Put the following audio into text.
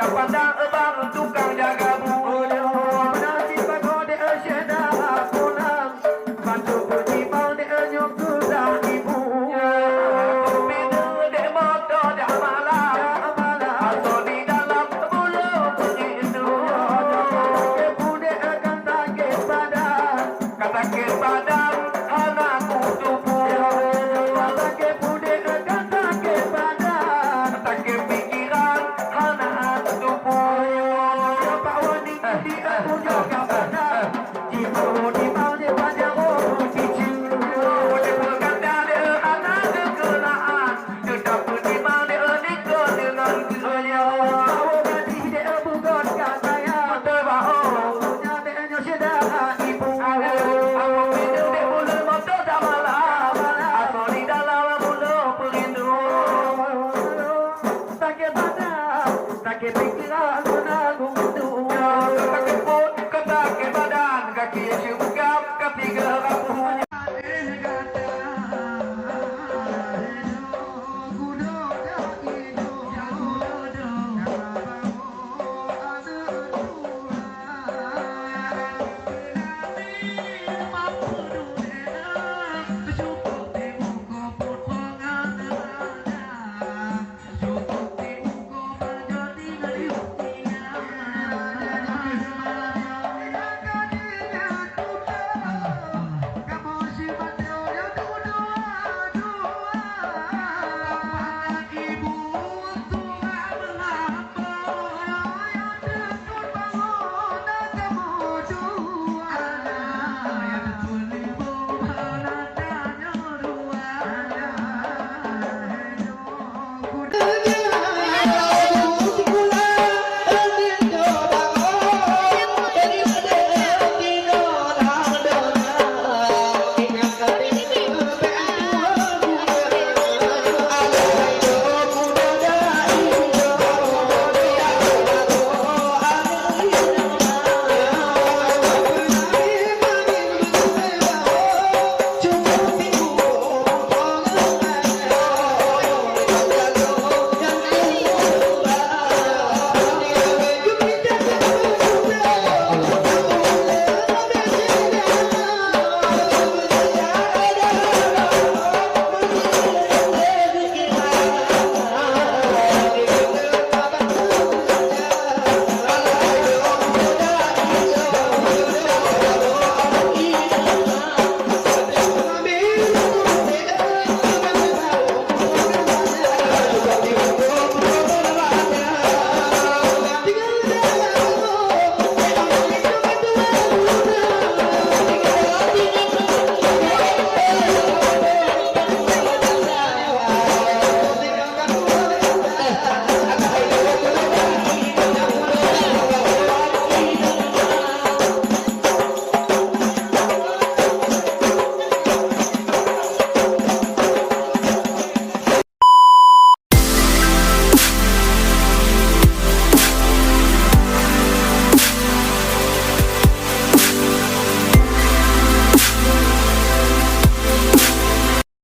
tak pandang abang tukang jaga bulu. Nasi pagi dia syeda pulang, bantu puji bang dia nyukur ibu. Bina dia motor dia malam, atau di dalam bulu begitu. Kebudak akan sakit badan, kata ke badan anakku tubuh. Kata ke budak akan sakit badan, kata ke pikiran anak tubuh. Pak Wani di aku juga badan, jiwa di bawah dia banyak orang cicing. Dia berkata dia anak kekenaan, dia dapat di bawah dia nikah dengan kerja. Tahu gaji dia bukan kat saya, terbaik punya dia nyosida ibu. Aku pindah dia bulu motor dah malam, asal di dalam bulu perindu. Sakit badan, sakit pikiran guna